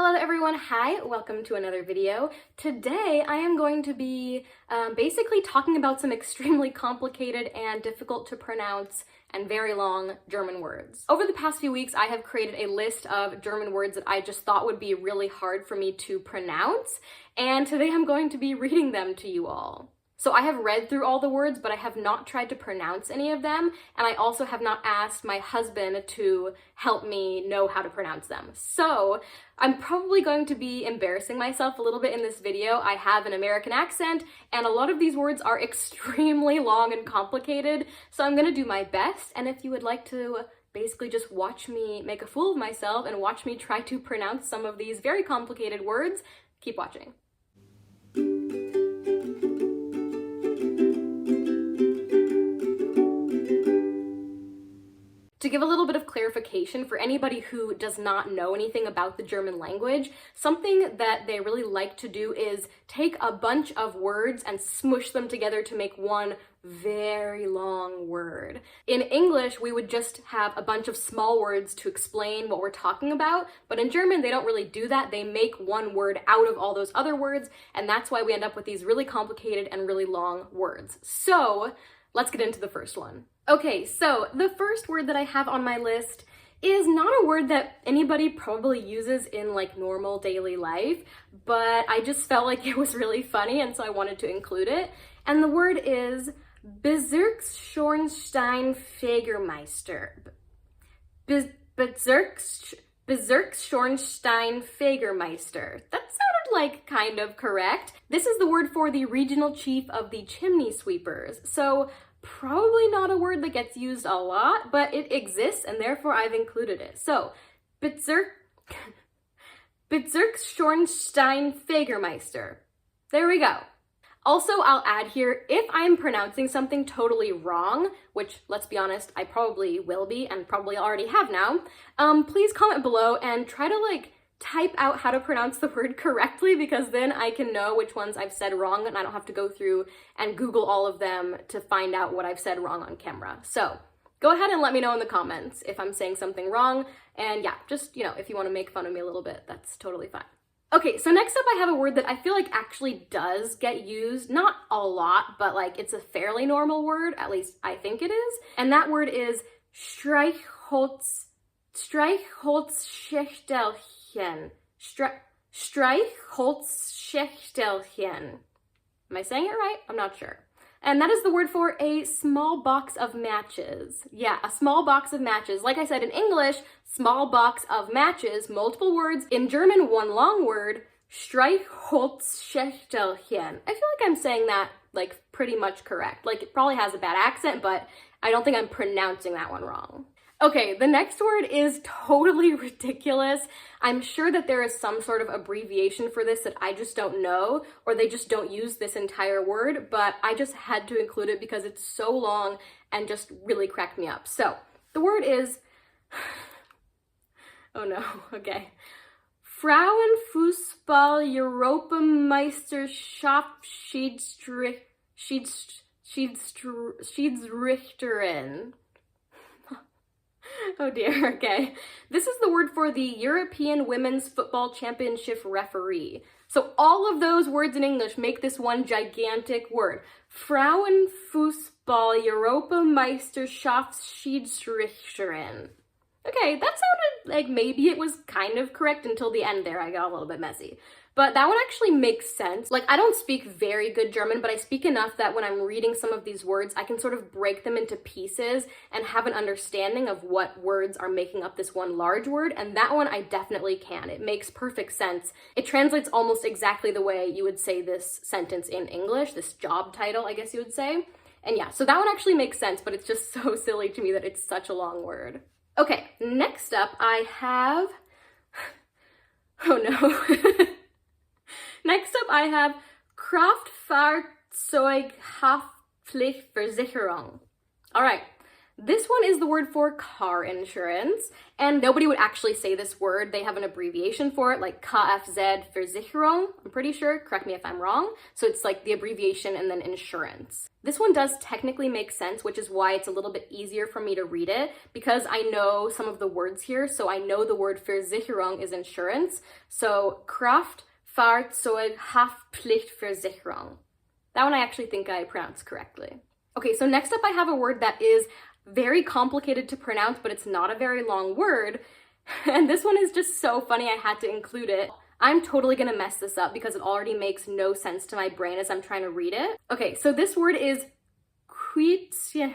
Hello everyone, hi, welcome to another video. Today I am going to be basically talking about some extremely complicated and difficult to pronounce and very long German words. Over the past few weeks I have created a list of German words that I just thought would be really hard for me to pronounce, and today I'm going to be reading them to you all. So I have read through all the words, but I have not tried to pronounce any of them, and I also have not asked my husband to help me know how to pronounce them. So I'm probably going to be embarrassing myself a little bit in this video. I have an American accent, and a lot of these words are extremely long and complicated, so I'm gonna do my best, and if you would like to basically just watch me make a fool of myself and watch me try to pronounce some of these very complicated words, keep watching. To give a little bit of clarification for anybody who does not know anything about the German language, something that they really like to do is take a bunch of words and smush them together to make one very long word. In English, we would just have a bunch of small words to explain what we're talking about, but in German, they don't really do that. They make one word out of all those other words, and that's why we end up with these really complicated and really long words. So let's get into the first one. Okay, so the first word that I have on my list is not a word that anybody probably uses in like normal daily life, but I just felt like it was really funny and so I wanted to include it. And the word is Bezirksschornsteinfegermeister. Bezirksschornsteinfegermeister. That sounded like kind of correct. This is the word for the regional chief of the chimney sweepers. So probably not a word that gets used a lot, but it exists and therefore I've included it. So, Bezirksschornsteinfegermeister. There we go. Also, I'll add here, if I'm pronouncing something totally wrong, which, let's be honest, I probably will be and probably already have now, please comment below and try to type out how to pronounce the word correctly, because then I can know which ones I've said wrong and I don't have to go through and Google all of them to find out what I've said wrong on camera. So go ahead and let me know in the comments if I'm saying something wrong, and yeah, just, if you want to make fun of me a little bit, that's totally fine. Okay, so next up I have a word that I feel like actually does get used, not a lot, but it's a fairly normal word, at least I think it is, and that word is Streichholzschächtelchen. Streichholzschächtelchen. Am I saying it right? I'm not sure. And that is the word for a small box of matches. Yeah, a small box of matches. Like I said, in English, small box of matches, multiple words. In German, one long word, Streichholzschächtelchen. I feel like I'm saying that pretty much correct. It probably has a bad accent, but I don't think I'm pronouncing that one wrong. Okay, the next word is totally ridiculous. I'm sure that there is some sort of abbreviation for this that I just don't know, or they just don't use this entire word, but I just had to include it because it's so long and just really cracked me up. So, the word is, oh no, okay. Frauenfußball-Europameisterschaftsschiedsrichterin. Oh dear, okay. This is the word for the European Women's Football Championship referee. So all of those words in English make this one gigantic word. Frauenfußball-Europameisterschaftsschiedsrichterin. Okay, that sounded like maybe it was kind of correct until the end there. I got a little bit messy. But that one actually makes sense. I don't speak very good German, but I speak enough that when I'm reading some of these words, I can sort of break them into pieces and have an understanding of what words are making up this one large word, and that one I definitely can. It makes perfect sense. It translates almost exactly the way you would say this sentence in English, this job title, I guess you would say. And yeah, so that one actually makes sense, but it's just so silly to me that it's such a long word. Okay, next up I have, oh no. Next up I have Kraftfahrzeughaftpflichtversicherung. All right, This one is the word for car insurance, and nobody would actually say this word. They have an abbreviation for it, like Kfz-Versicherung, I'm pretty sure, correct me if I'm wrong. So it's like the abbreviation and then insurance. This one does technically make sense, which is why it's a little bit easier for me to read it, because I know some of the words here. So I know the word Versicherung is insurance. So Kraftfahrzeughaftpflichtversicherung. That one I actually think I pronounced correctly. Okay, so next up I have a word that is very complicated to pronounce, but it's not a very long word. And this one is just so funny, I had to include it. I'm totally gonna mess this up because it already makes no sense to my brain as I'm trying to read it. Okay, so this word is Quietscheentchen.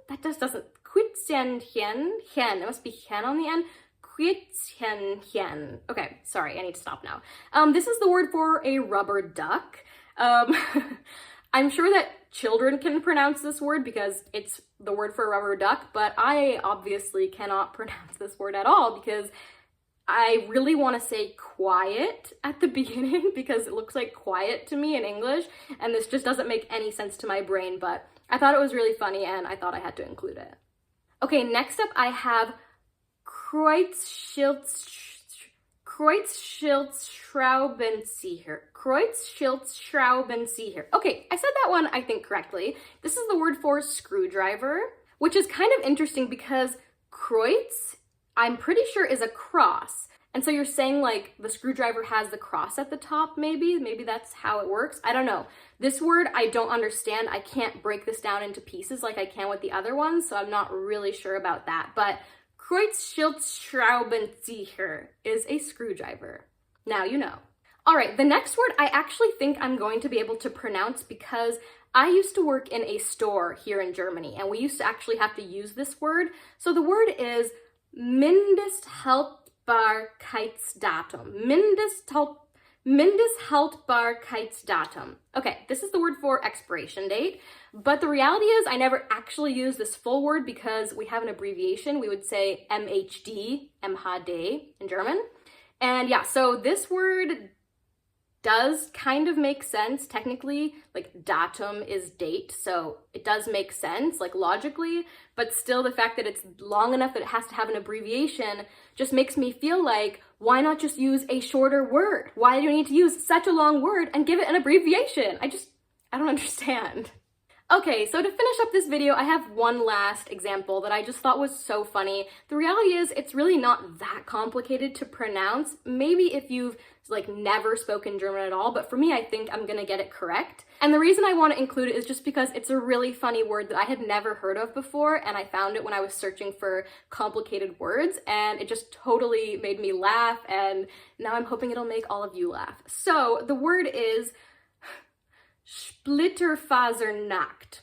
That just doesn't, Quietscheentchen, hen, it must be hen on the end. Quietscheentchen. Okay, sorry, I need to stop now. This is the word for a rubber duck. I'm sure that children can pronounce this word because it's the word for a rubber duck, but I obviously cannot pronounce this word at all because I really want to say quiet at the beginning because it looks like quiet to me in English, and this just doesn't make any sense to my brain, but I thought it was really funny and I thought I had to include it. Okay, next up I have Kreuzschiltzschraubenzieher. Kreuzschiltzschraubenzieher. Okay, I said that one, I think, correctly. This is the word for screwdriver, which is kind of interesting because Kreuz, I'm pretty sure, is a cross. And so you're saying like the screwdriver has the cross at the top, maybe? Maybe that's how it works. I don't know. This word I don't understand. I can't break this down into pieces like I can with the other ones, so I'm not really sure about that. But Kreuzschiltzschraubenzieher is a screwdriver. Now you know. All right, the next word I actually think I'm going to be able to pronounce because I used to work in a store here in Germany and we used to actually have to use this word. So the word is Mindesthaltbarkeitsdatum. Mindesthaltbarkeitsdatum. Okay, this is the word for expiration date, but the reality is I never actually use this full word because we have an abbreviation. We would say MHD, MHD in German. And yeah, so this word does kind of make sense technically, like datum is date, so it does make sense like logically, but still the fact that it's long enough that it has to have an abbreviation just makes me feel like, why not just use a shorter word? Why do you need to use such a long word and give it an abbreviation? I don't understand. Okay, so to finish up this video, I have one last example that I just thought was so funny. The reality is it's really not that complicated to pronounce. Maybe if you've like never spoken German at all, but for me, I think I'm gonna get it correct. And the reason I want to include it is just because it's a really funny word that I had never heard of before, and I found it when I was searching for complicated words, and it just totally made me laugh, and now I'm hoping it'll make all of you laugh. So the word is Splitterfasernackt.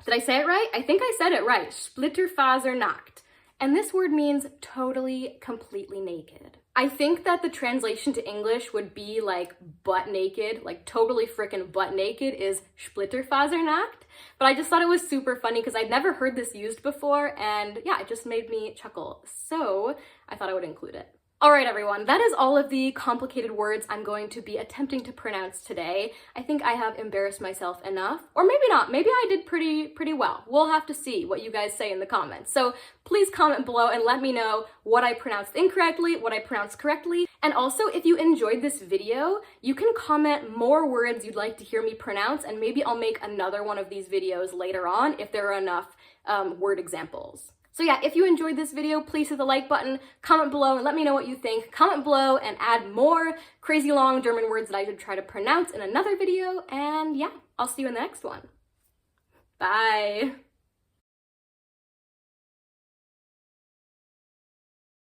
Did I say it right? I think I said it right. Splitterfasernackt. And this word means totally, completely naked. I think that the translation to English would be like butt naked, like totally frickin' butt naked is Splitterfasernackt. But I just thought it was super funny because I'd never heard this used before, and yeah, it just made me chuckle. So I thought I would include it. All right, everyone, that is all of the complicated words I'm going to be attempting to pronounce today. I think I have embarrassed myself enough, or maybe not. Maybe I did pretty well. We'll have to see what you guys say in the comments. So please comment below and let me know what I pronounced incorrectly, what I pronounced correctly. And also, if you enjoyed this video, you can comment more words you'd like to hear me pronounce, and maybe I'll make another one of these videos later on if there are enough word examples. So yeah, if you enjoyed this video, please hit the like button, comment below and let me know what you think. Comment below and add more crazy long German words that I should try to pronounce in another video. And yeah, I'll see you in the next one. Bye.